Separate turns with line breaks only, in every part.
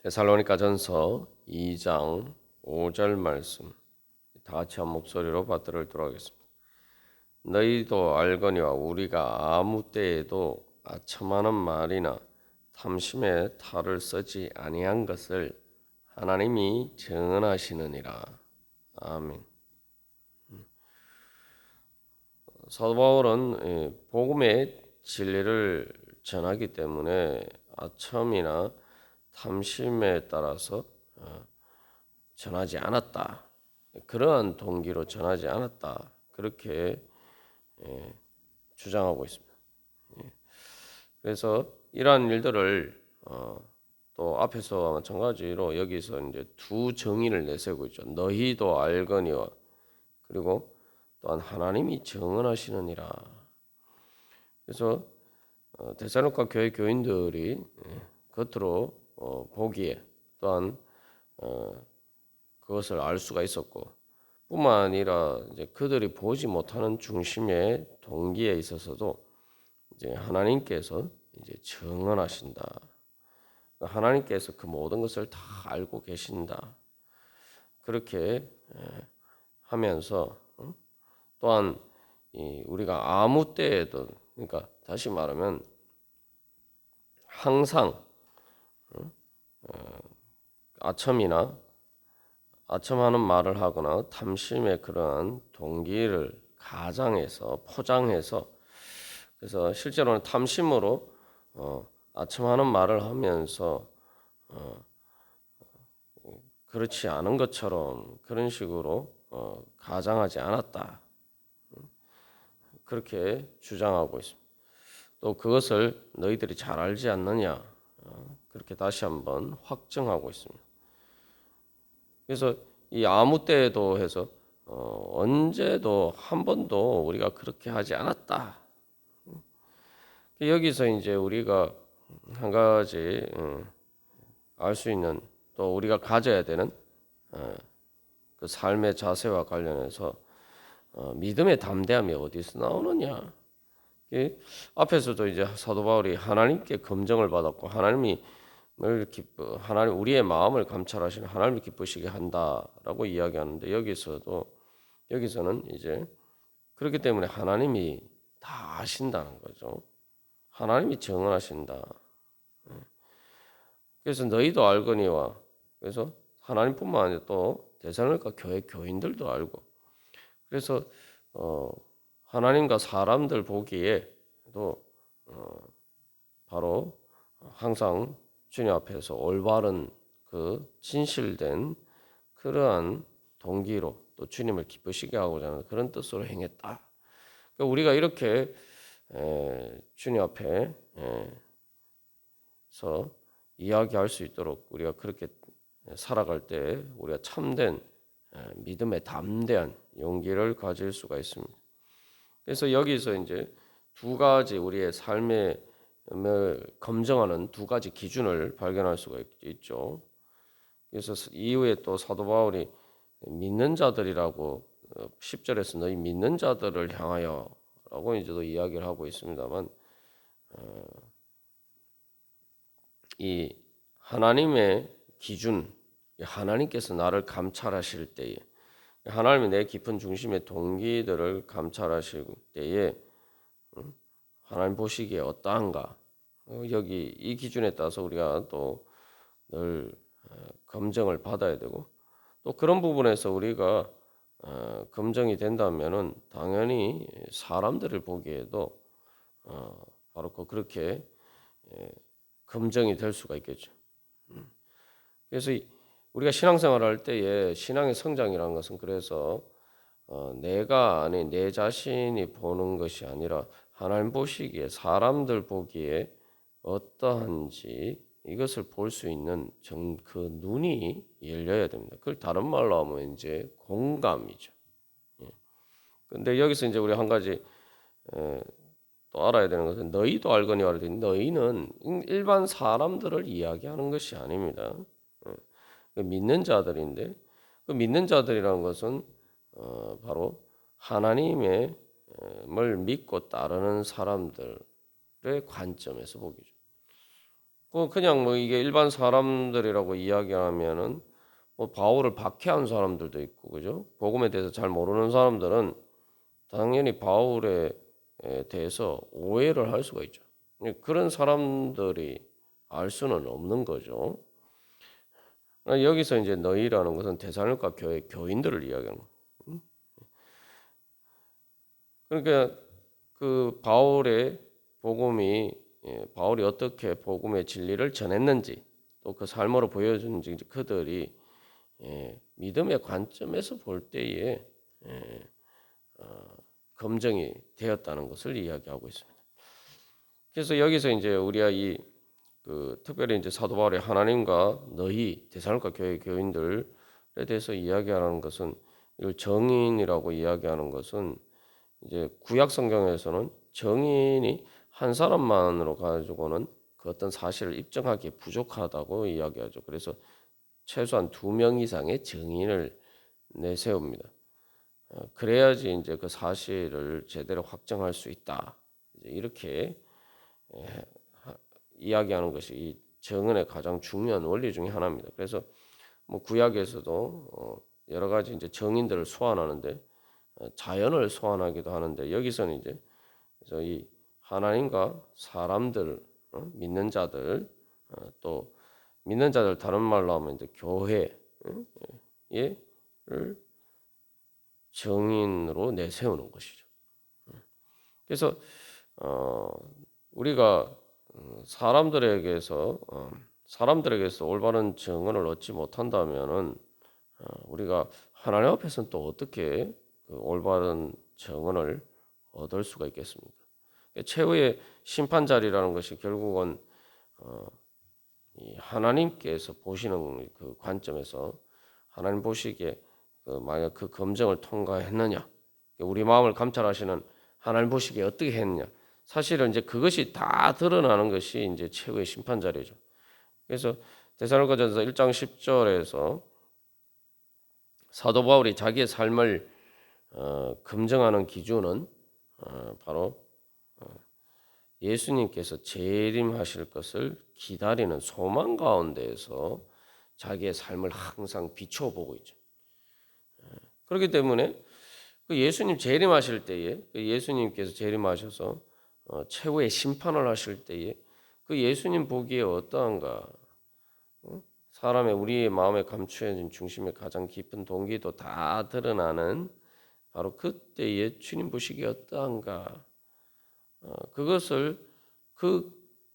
데살로니가전서 2장 5절 말씀 다 같이 한 목소리로 받들도록 하겠습니다. 너희도 알거니와 우리가 아무 때에도 아첨하는 말이나 탐심의 탈을 쓰지 아니한 것을 하나님이 증언하시느니라. 아멘. 사도 바울은 복음의 진리를 전하기 때문에 아첨이나 탐심에 따라서 전하지 않았다. 그러한 동기로 전하지 않았다. 그렇게 주장하고 있습니다. 그래서 이러한 일들을 또 앞에서와 마찬가지로 여기서 이제 두 정의를 내세우고 있죠. 너희도 알거니와 그리고 또한 하나님이 증언하시느니라. 그래서 데살로니가 교회 교인들이 겉으로 보기에 또한 그것을 알 수가 있었고, 뿐만 아니라 이제 그들이 보지 못하는 중심의 동기에 있어서도 이제 하나님께서 이제 증언하신다. 하나님께서 그 모든 것을 다 알고 계신다. 그렇게 하면서 또한 우리가 아무 때에도, 그러니까 다시 말하면 항상 아첨하는 말을 하거나 탐심의 그러한 동기를 가장해서 포장해서, 그래서 실제로는 탐심으로 아첨하는 말을 하면서 그렇지 않은 것처럼 그런 식으로 가장하지 않았다. 그렇게 주장하고 있습니다. 또 그것을 너희들이 잘 알지 않느냐, 그렇게 다시 한번 확증하고 있습니다. 그래서 이 아무 때에도 해서 언제도 한 번도 우리가 그렇게 하지 않았다. 여기서 이제 우리가 한 가지 알 수 있는, 또 우리가 가져야 되는 그 삶의 자세와 관련해서 믿음의 담대함이 어디서 나오느냐? 앞에서도 이제 사도 바울이 하나님께 검증을 받았고 하나님 우리의 마음을 감찰하시는 하나님을 기쁘시게 한다라고 이야기하는데, 여기서는 이제 그렇기 때문에 하나님이 다 아신다는 거죠. 하나님이 증언하신다. 그래서 너희도 알거니와, 그래서 하나님뿐만 아니라 또 데살로니가 교회 교인들도 알고, 그래서 하나님과 사람들 보기에도 바로 항상 주님 앞에서 올바른 그 진실된 그러한 동기로 또 주님을 기쁘시게 하고자 하는 그런 뜻으로 행했다. 그러니까 우리가 이렇게 주님 앞에서 이야기할 수 있도록 우리가 그렇게 살아갈 때 우리가 참된 믿음의 담대한 용기를 가질 수가 있습니다. 그래서 여기서 이제 두 가지 우리의 삶의 검증하는 두 가지 기준을 발견할 수가 있죠. 그래서 이후에 또 사도 바울이 믿는 자들이라고 10절에서 너희 믿는 자들을 향하여라고 이제도 이야기를 하고 있습니다만, 이 하나님의 기준, 하나님께서 나를 감찰하실 때에, 하나님이 내 깊은 중심의 동기들을 감찰하실 때에 하나님 보시기에 어떠한가? 여기 이 기준에 따라서 우리가 또 늘 검증을 받아야 되고, 또 그런 부분에서 우리가 검증이 된다면은 당연히 사람들을 보기에도 바로 그렇게 검증이 될 수가 있겠죠. 그래서 우리가 신앙생활을 할 때에 신앙의 성장이라는 것은, 그래서 내가 아닌 내 자신이 보는 것이 아니라 하나님 보시기에, 사람들 보기에 어떠한지 이것을 볼 수 있는 그 눈이 열려야 됩니다. 그걸 다른 말로 하면 이제 공감이죠. 근데 여기서 이제 우리 한 가지 또 알아야 되는 것은, 너희도 알거니와 그랬더니 너희는 일반 사람들을 이야기하는 것이 아닙니다. 믿는 자들인데, 그 믿는 자들이라는 것은 바로 하나님을 믿고 따르는 사람들의 관점에서 보기죠. 그냥 뭐 이게 일반 사람들이라고 이야기하면은 뭐 바울을 박해한 사람들도 있고 그죠? 복음에 대해서 잘 모르는 사람들은 당연히 바울에 대해서 오해를 할 수가 있죠. 그런 사람들이 알 수는 없는 거죠. 여기서 이제 너희라는 것은 데살로니가 교회 교인들을 이야기하는 거예요. 그러니까 그 바울의 복음이 바울이 어떻게 복음의 진리를 전했는지 또 그 삶으로 보여주는지 그들이 믿음의 관점에서 볼 때에 검증이 되었다는 것을 이야기하고 있습니다. 그래서 여기서 이제 우리가 특별히 이제 사도 바울이 하나님과 너희 데살로니가 교회 교인들에 대해서 이야기하는 것은 이걸 정인이라고 이야기하는 것은 이제 구약 성경에서는 정인이 한 사람만으로 가지고는 그 어떤 사실을 입증하기 부족하다고 이야기하죠. 그래서 최소한 2명 이상의 정인을 내세웁니다. 그래야지 이제 그 사실을 제대로 확정할 수 있다. 이렇게 이야기하는 것이 이 정은의 가장 중요한 원리 중에 하나입니다. 그래서 뭐 구약에서도 여러 가지 이제 정인들을 소환하는데 자연을 소환하기도 하는데 여기서는 이제 그래서 이 하나님과 사람들 믿는 자들 또 믿는 자들 다른 말로 하면 이제 교회를 정인으로 내세우는 것이죠. 그래서 우리가 사람들에게서 올바른 증언을 얻지 못한다면은 우리가 하나님 앞에서는 또 어떻게 그 올바른 증언을 얻을 수가 있겠습니까? 최후의 심판 자리라는 것이 결국은 이 하나님께서 보시는 그 관점에서 하나님 보시기에 만약 그 검증을 통과했느냐, 우리 마음을 감찰하시는 하나님 보시기에 어떻게 했느냐, 사실은 이제 그것이 다 드러나는 것이 이제 최후의 심판 자리죠. 그래서 데살로니가전서 1장 10절에서 사도 바울이 자기의 삶을 검증하는 기준은 바로 예수님께서 재림하실 것을 기다리는 소망 가운데에서 자기의 삶을 항상 비춰보고 있죠. 그렇기 때문에 그 예수님 재림하실 때에 예수님께서 재림하셔서 최후의 심판을 하실 때에 그 예수님 보기에 어떠한가? 사람의 우리의 마음에 감추어진 중심의 가장 깊은 동기도 다 드러나는 바로 그때의 주님 보시기에 어떠한가? 그것을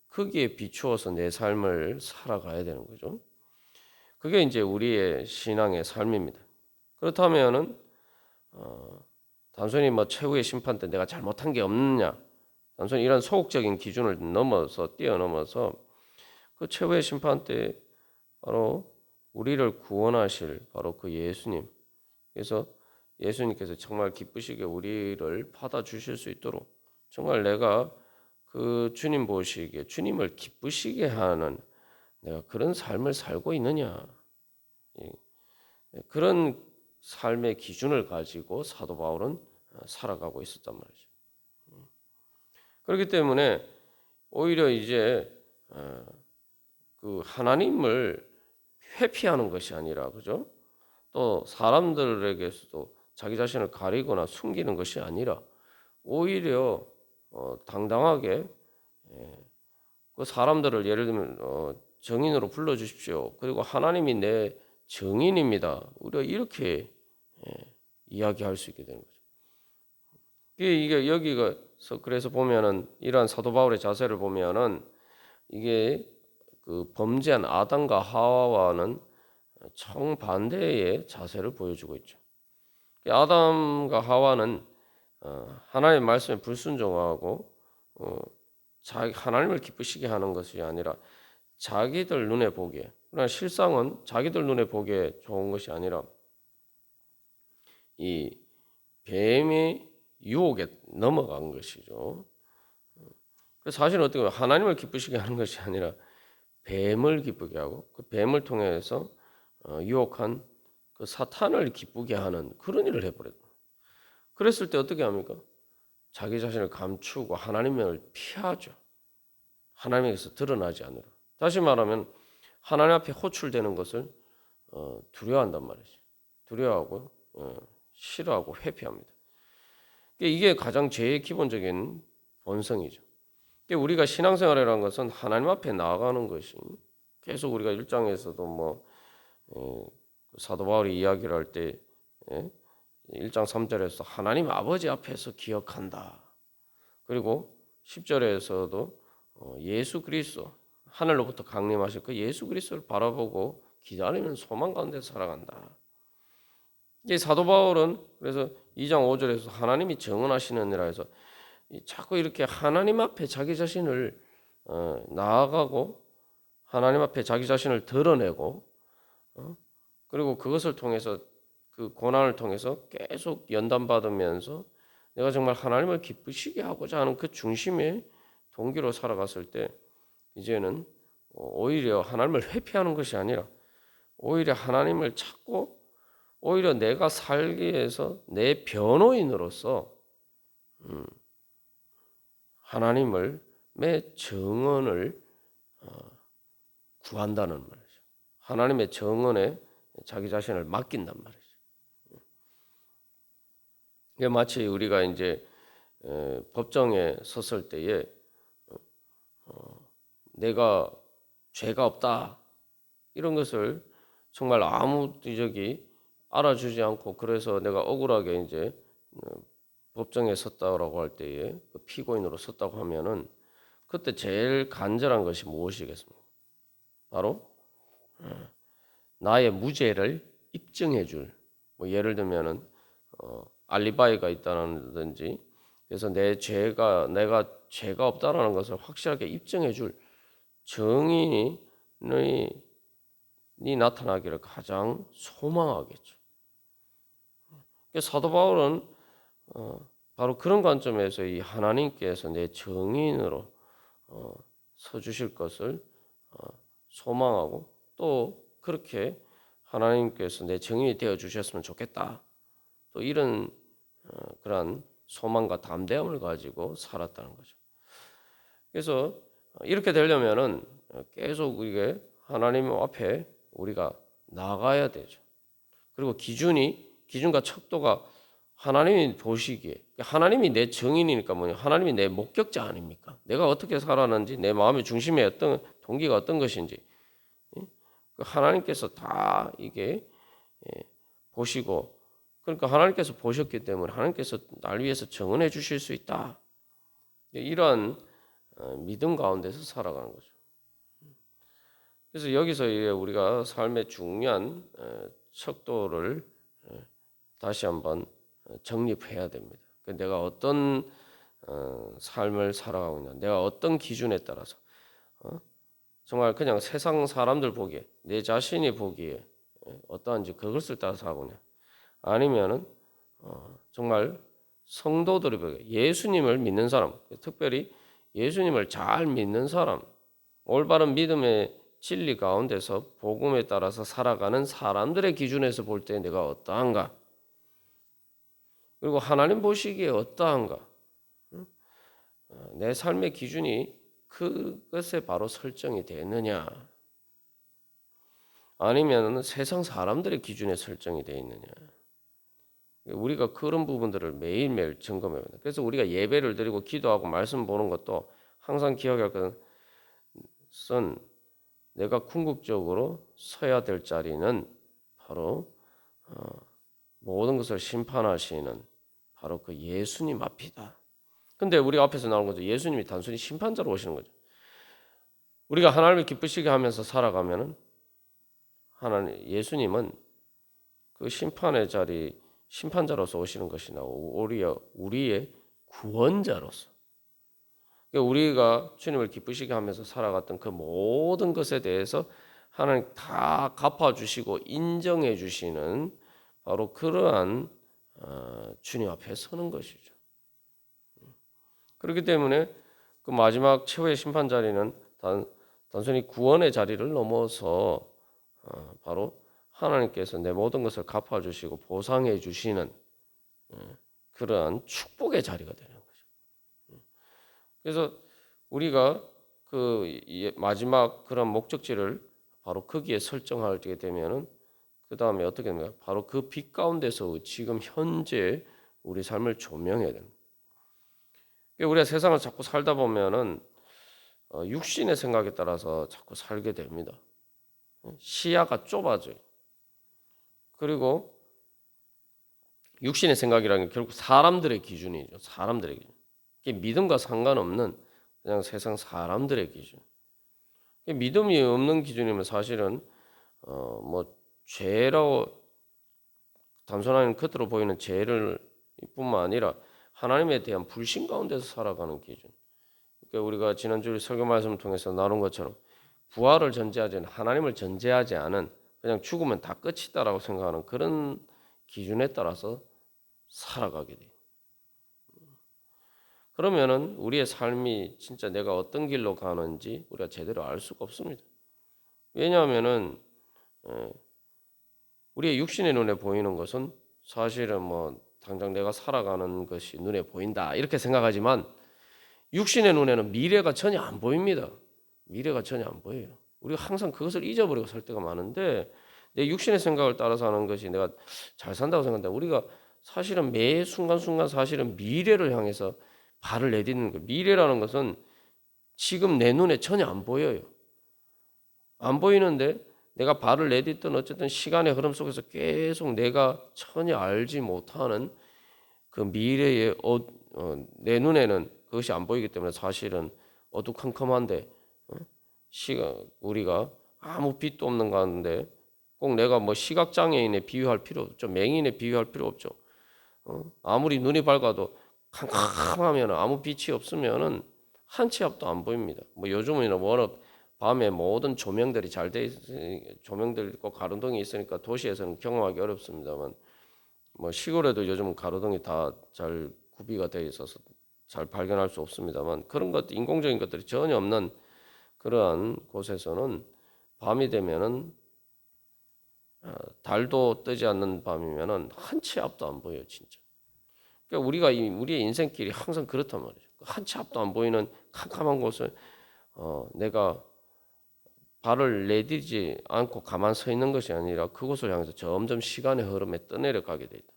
거기에 비추어서 내 삶을 살아가야 되는 거죠. 그게 이제 우리의 신앙의 삶입니다. 그렇다면은 단순히 뭐 최후의 심판 때 내가 잘못한 게 없느냐, 단순히 이런 소극적인 기준을 뛰어넘어서 그 최후의 심판 때 바로 우리를 구원하실 바로 그 예수님, 그래서 예수님께서 정말 기쁘시게 우리를 받아주실 수 있도록 정말 내가 그 주님 보시기에 주님을 기쁘시게 하는 내가 그런 삶을 살고 있느냐, 그런 삶의 기준을 가지고 사도 바울은 살아가고 있었단 말이죠. 그렇기 때문에 오히려 이제 그 하나님을 회피하는 것이 아니라, 그죠? 또 사람들에게서도 자기 자신을 가리거나 숨기는 것이 아니라 오히려 당당하게 그 사람들을 예를 들면 정인으로 불러 주십시오. 그리고 하나님이 내 정인입니다. 우리가 이렇게 이야기할 수 있게 되는 거죠. 이게 여기서 그래서 보면은 이러한 사도 바울의 자세를 보면은 이게 그 범죄한 아담과 하와와는 정반대의 자세를 보여주고 있죠. 아담과 하와는 하나님의 말씀에 불순종하고 하나님을 기쁘시게 하는 것이 아니라 자기들 눈에 보기에, 그러나 실상은 자기들 눈에 보기에 좋은 것이 아니라 이 뱀의 유혹에 넘어간 것이죠. 그래서 사실은 어떻게 보면 하나님을 기쁘시게 하는 것이 아니라 뱀을 기쁘게 하고 그 뱀을 통해서 유혹한 그 사탄을 기쁘게 하는 그런 일을 해버렸다. 그랬을 때 어떻게 합니까? 자기 자신을 감추고 하나님을 피하죠. 하나님에게서 드러나지 않으라. 다시 말하면 하나님 앞에 호출되는 것을 두려워한단 말이죠. 두려워하고 싫어하고 회피합니다. 이게 가장 제일 기본적인 본성이죠. 우리가 신앙생활이라는 것은 하나님 앞에 나아가는 것이 계속 우리가 1장에서도 뭐 사도 바울이 이야기를 할 때 1장 3절에서 하나님 아버지 앞에서 기억한다. 그리고 10절에서도 예수 그리스도 하늘로부터 강림하실 그 예수 그리스도를 바라보고 기다리는 소망 가운데 살아간다. 이제 사도 바울은 그래서 2장 5절에서 하나님이 정언하시느니라 해서 자꾸 이렇게 하나님 앞에 자기 자신을 나아가고 하나님 앞에 자기 자신을 드러내고 그리고 그것을 통해서 그 고난을 통해서 계속 연단받으면서 내가 정말 하나님을 기쁘시게 하고자 하는 그 중심의 동기로 살아갔을 때 이제는 오히려 하나님을 회피하는 것이 아니라 오히려 하나님을 찾고 오히려 내가 살기 위해서 내 변호인으로서 하나님의 정언을 구한다는 말이죠. 하나님의 정언에 자기 자신을 맡긴단 말이죠. 이게 마치 우리가 이제 법정에 섰을 때에 내가 죄가 없다 이런 것을 정말 아무 저기 알아주지 않고 그래서 내가 억울하게 이제 법정에 섰다라고 할 때에 피고인으로 섰다고 하면은 그때 제일 간절한 것이 무엇이겠습니까? 바로 나의 무죄를 입증해 줄, 뭐 예를 들면은 알리바이가 있다든지 그래서 내가 죄가 없다라는 것을 확실하게 입증해 줄 증인이 나타나기를 가장 소망하겠죠. 사도 바울은 바로 그런 관점에서 이 하나님께서 내 증인으로 서주실 것을 소망하고 또 그렇게 하나님께서 내 증인이 되어 주셨으면 좋겠다. 또 이런 그러한 소망과 담대함을 가지고 살았다는 거죠. 그래서 이렇게 되려면은 계속 우리가 하나님 앞에 우리가 나가야 되죠. 그리고 기준과 척도가 하나님이 보시기에 하나님이 내 증인이니까 뭐냐? 하나님이 내 목격자 아닙니까? 내가 어떻게 살았는지 내 마음의 중심에 어떤 동기가 어떤 것인지 하나님께서 다 이게 보시고 그러니까 하나님께서 보셨기 때문에 하나님께서 날 위해서 증언해 주실 수 있다. 이러한 믿음 가운데서 살아가는 거죠. 그래서 여기서 우리가 삶의 중요한 척도를 다시 한번 정립해야 됩니다. 내가 어떤 삶을 살아가고 있냐, 내가 어떤 기준에 따라서 정말 그냥 세상 사람들 보기에 내 자신이 보기에 어떠한지 그것을 따라 살아가고 있냐, 아니면은 정말 성도들이 보기에 예수님을 믿는 사람, 특별히 예수님을 잘 믿는 사람, 올바른 믿음의 진리 가운데서 복음에 따라서 살아가는 사람들의 기준에서 볼 때 내가 어떠한가? 그리고 하나님 보시기에 어떠한가? 내 삶의 기준이 그것에 바로 설정이 되느냐? 아니면 세상 사람들의 기준에 설정이 되어 있느냐? 우리가 그런 부분들을 매일매일 점검해야 합니다. 그래서 우리가 예배를 드리고 기도하고 말씀 보는 것도 항상 기억할 것은 내가 궁극적으로 서야 될 자리는 바로 모든 것을 심판하시는 바로 그 예수님 앞이다. 근데 우리 앞에서 나오는 거죠. 예수님이 단순히 심판자로 오시는 거죠. 우리가 하나님을 기쁘시게 하면서 살아가면은 예수님은 그 심판의 자리 심판자로서 오시는 것이 나오고 우리의 구원자로서 우리가 주님을 기쁘시게 하면서 살아갔던 그 모든 것에 대해서 하나님 다 갚아주시고 인정해 주시는 바로 그러한 주님 앞에 서는 것이죠. 그렇기 때문에 그 마지막 최후의 심판 자리는 단순히 구원의 자리를 넘어서 바로 하나님께서 내 모든 것을 갚아주시고 보상해 주시는 그러한 축복의 자리가 되는 거죠. 그래서 우리가 마지막 그런 목적지를 바로 거기에 설정하게 되면은 그 다음에 어떻게 됩니까? 바로 그 빛 가운데서 지금 현재 우리 삶을 조명해야 됩니다. 우리가 세상을 자꾸 살다 보면은 육신의 생각에 따라서 자꾸 살게 됩니다. 시야가 좁아져요. 그리고 육신의 생각이라는 게 결국 사람들의 기준이죠. 사람들의 기준. 이게 믿음과 상관없는 그냥 세상 사람들의 기준. 믿음이 없는 기준이면 사실은 뭐 죄라고 단순한 겉으로 보이는 죄를 뿐만 아니라 하나님에 대한 불신 가운데서 살아가는 기준. 그러니까 우리가 지난주 설교 말씀을 통해서 나눈 것처럼 부활을 전제하지 않은 하나님을 전제하지 않은 그냥 죽으면 다 끝이다라고 생각하는 그런 기준에 따라서 살아가게 돼요. 그러면은 우리의 삶이 진짜 내가 어떤 길로 가는지 우리가 제대로 알 수가 없습니다. 왜냐하면은 우리의 육신의 눈에 보이는 것은 사실은 뭐 당장 내가 살아가는 것이 눈에 보인다 이렇게 생각하지만 육신의 눈에는 미래가 전혀 안 보입니다. 미래가 전혀 안 보여요. 우리가 항상 그것을 잊어버리고 살 때가 많은데 내 육신의 생각을 따라서 하는 것이 내가 잘 산다고 생각한다. 우리가 사실은 매 순간순간 사실은 미래를 향해서 발을 내딛는 거예요. 미래라는 것은 지금 내 눈에 전혀 안 보여요. 안 보이는데 내가 발을 내딛든 어쨌든 시간의 흐름 속에서 계속 내가 전혀 알지 못하는 그 미래의 내 눈에는 그것이 안 보이기 때문에 사실은 어두컴컴한데 우리가 아무 빛도 없는 가운데 꼭 내가 뭐 시각장애인에 비유할 필요 없죠. 맹인에 비유할 필요 없죠. 아무리 눈이 밝아도 캄캄하면 아무 빛이 없으면은 한 치 앞도 안 보입니다. 뭐 요즘은 워낙 밤에 모든 조명들이 잘 돼 있으니 조명들 있고 가로등이 있으니까 도시에서는 경험하기 어렵습니다만 뭐 시골에도 요즘 가로등이 다 잘 구비가 되어 있어서 잘 발견할 수 없습니다만 그런 것 인공적인 것들이 전혀 없는 그러한 곳에서는 밤이 되면은 달도 뜨지 않는 밤이면은 한 치 앞도 안 보여요, 진짜. 그러니까 우리가 우리의 인생길이 항상 그렇단 말이죠. 한 치 앞도 안 보이는 캄캄한 곳을 내가 발을 내딛지 않고 가만 서 있는 것이 아니라 그곳을 향해서 점점 시간의 흐름에 떠내려 가게 돼 있다.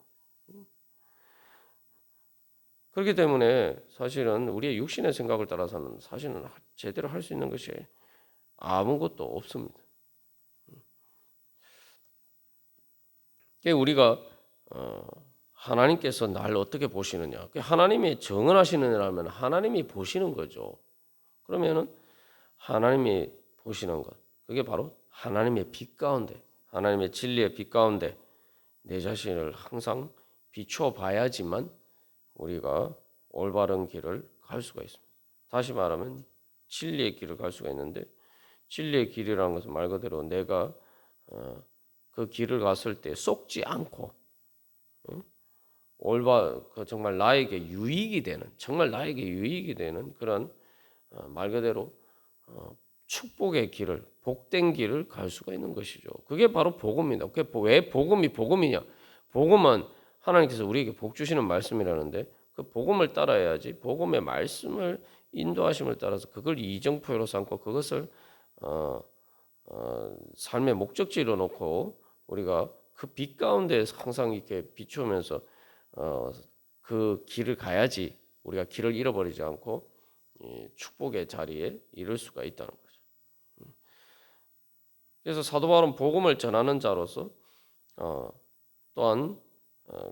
그렇기 때문에 사실은 우리의 육신의 생각을 따라서는 사실은 제대로 할 수 있는 것이 아무것도 없습니다. 우리가 하나님께서 날 어떻게 보시느냐? 하나님이 정언하시느냐면 하나님이 보시는 거죠. 그러면은 하나님이 보시는 것, 그게 바로 하나님의 빛 가운데, 하나님의 진리의 빛 가운데 내 자신을 항상 비추어 봐야지만 우리가 올바른 길을 갈 수가 있습니다. 다시 말하면 진리의 길을 갈 수가 있는데 진리의 길이라는 것은 말 그대로 내가 그 길을 갔을 때 속지 않고 정말 나에게 유익이 되는 정말 나에게 유익이 되는 그런 말 그대로 축복의 길을 복된 길을 갈 수가 있는 것이죠. 그게 바로 복음입니다. 왜 복음이 복음이냐? 복음은 하나님께서 우리에게 복 주시는 말씀이라는데 그 복음을 따라야지 복음의 말씀을 인도하심을 따라서 그걸 이정표로 삼고 그것을 삶의 목적지로 놓고 우리가 그 빛 가운데 항상 이렇게 비추면서 그 길을 가야지 우리가 길을 잃어버리지 않고 축복의 자리에 이를 수가 있다는 거죠. 그래서 사도 바울은 복음을 전하는 자로서 또한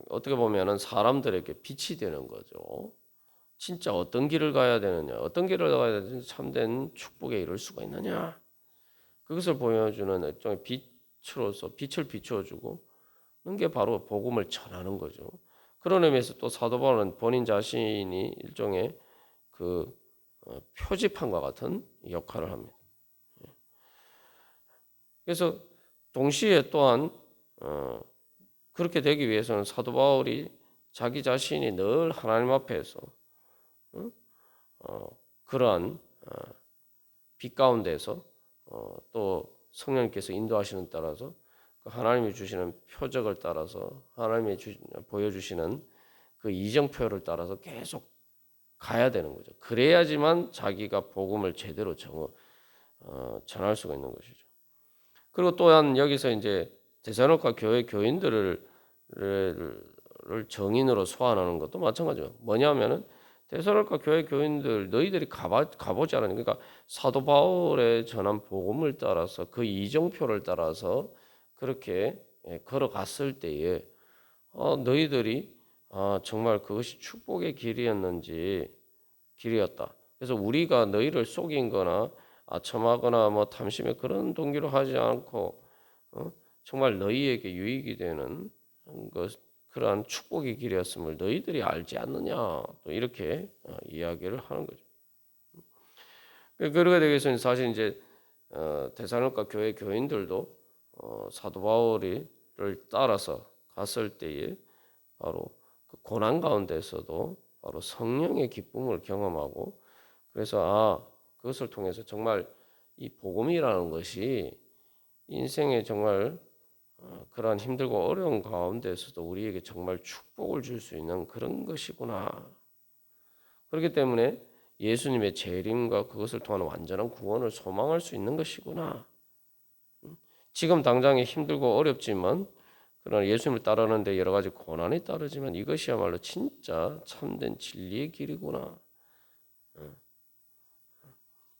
어떻게 보면은 사람들에게 빛이 되는 거죠. 진짜 어떤 길을 가야 되느냐, 어떤 길을 가야 되는지 참된 축복에 이를 수가 있느냐, 그것을 보여주는 일종의 빛으로서 빛을 비추어주고 그런 게 바로 복음을 전하는 거죠. 그런 의미에서 또 사도 바울은 본인 자신이 일종의 그 표지판과 같은 역할을 합니다. 그래서 동시에 또한 그렇게 되기 위해서는 사도 바울이 자기 자신이 늘 하나님 앞에서 그러한 빛 가운데서 또 성령님께서 인도하시는 따라서 하나님이 주시는 표적을 따라서 하나님이 보여주시는 그 이정표를 따라서 계속 가야 되는 거죠. 그래야지만 자기가 복음을 제대로 전할 수가 있는 것이죠. 그리고 또한 여기서 이제 데살로니가 교회 교인들을 정인으로 소환하는 것도 마찬가지예요. 뭐냐면은 데살로니가 교회 교인들 너희들이 가보지 않았냐. 그러니까 사도 바울의 전한 복음을 따라서 그 이정표를 따라서 그렇게 걸어갔을 때에 너희들이 정말 그것이 축복의 길이었다. 그래서 우리가 너희를 속인거나 아첨하거나 뭐 탐심에 그런 동기로 하지 않고 정말 너희에게 유익이 되는 그러한 축복의 길이었음을 너희들이 알지 않느냐, 또 이렇게 이야기를 하는 거죠. 그러게 되겠으니 사실 이제 데살로니가 교회 교인들도 사도 바울을 따라서 갔을 때에 바로 그 고난 가운데서도 바로 성령의 기쁨을 경험하고, 그래서 그것을 통해서 정말 이 복음이라는 것이 인생에 정말 그러한 힘들고 어려운 가운데서도 우리에게 정말 축복을 줄 수 있는 그런 것이구나. 그렇기 때문에 예수님의 재림과 그것을 통한 완전한 구원을 소망할 수 있는 것이구나. 지금 당장에 힘들고 어렵지만, 그러나 예수님을 따르는데 여러 가지 고난이 따르지만 이것이야말로 진짜 참된 진리의 길이구나.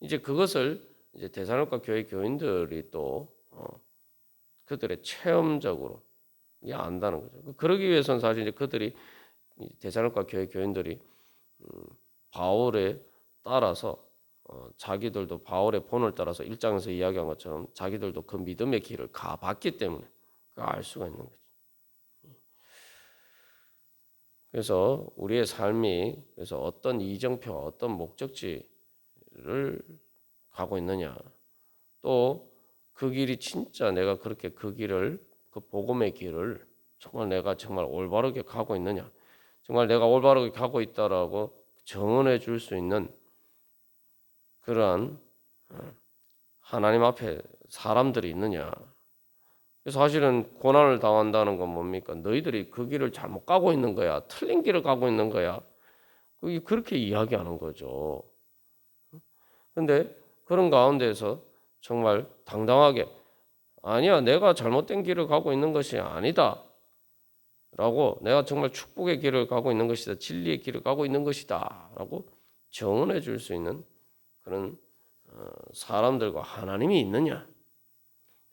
이제 그것을 이제 데살로니가 교회 교인들이 또 그들의 체험적으로 안다는 거죠. 그러기 위해서는 사실 이제 그들이 데살로니가 교회 교인들이 바울에 따라서 자기들도 바울의 본을 따라서 1장에서 이야기한 것처럼 자기들도 그 믿음의 길을 가봤기 때문에 알 수가 있는 거죠. 그래서 우리의 삶이 그래서 어떤 이정표, 어떤 목적지를 가고 있느냐, 또 그 길이 진짜 내가 그렇게 그 길을, 그 복음의 길을 정말 내가 정말 올바르게 가고 있느냐, 정말 내가 올바르게 가고 있다라고 증언해 줄 수 있는 그러한 하나님 앞에 사람들이 있느냐. 그래서 사실은 고난을 당한다는 건 뭡니까? 너희들이 그 길을 잘못 가고 있는 거야, 틀린 길을 가고 있는 거야, 그게 그렇게 이야기하는 거죠. 근데 그런 가운데서 정말 당당하게 아니야, 내가 잘못된 길을 가고 있는 것이 아니다 라고, 내가 정말 축복의 길을 가고 있는 것이다, 진리의 길을 가고 있는 것이다 라고 증언해 줄 수 있는 그런 사람들과 하나님이 있느냐.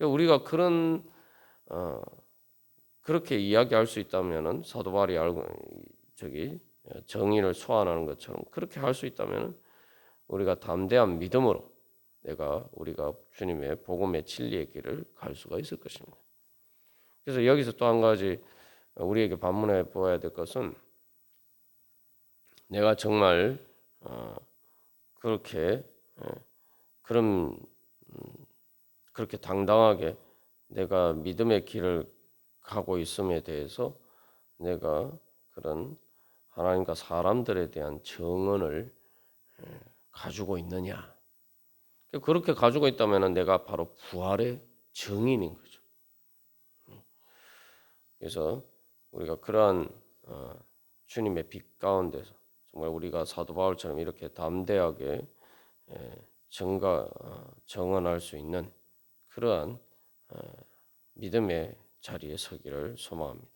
우리가 그렇게 이야기할 수 있다면은, 사도 바울이 정의를 소환하는 것처럼 그렇게 할 수 있다면은 우리가 담대한 믿음으로 우리가 주님의 복음의 진리의 길을 갈 수가 있을 것입니다. 그래서 여기서 또 한 가지 우리에게 반문해 보아야 될 것은, 내가 정말 그렇게 그렇게 당당하게 내가 믿음의 길을 가고 있음에 대해서 내가 그런 하나님과 사람들에 대한 정언을 가지고 있느냐. 그렇게 가지고 있다면 내가 바로 부활의 증인인 거죠. 그래서 우리가 그러한 주님의 빛 가운데서 정말 우리가 사도 바울처럼 이렇게 담대하게 정언할 수 있는 그러한 믿음의 자리에 서기를 소망합니다.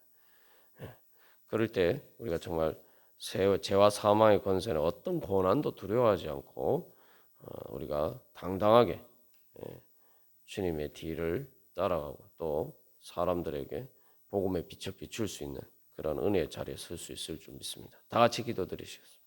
그럴 때 우리가 정말 죄와 사망의 권세는 어떤 고난도 두려워하지 않고 우리가 당당하게 주님의 뒤를 따라가고 또 사람들에게 복음의 빛을 비출 수 있는 그런 은혜의 자리에 설 수 있을 줄 믿습니다. 다 같이 기도드리시겠습니다.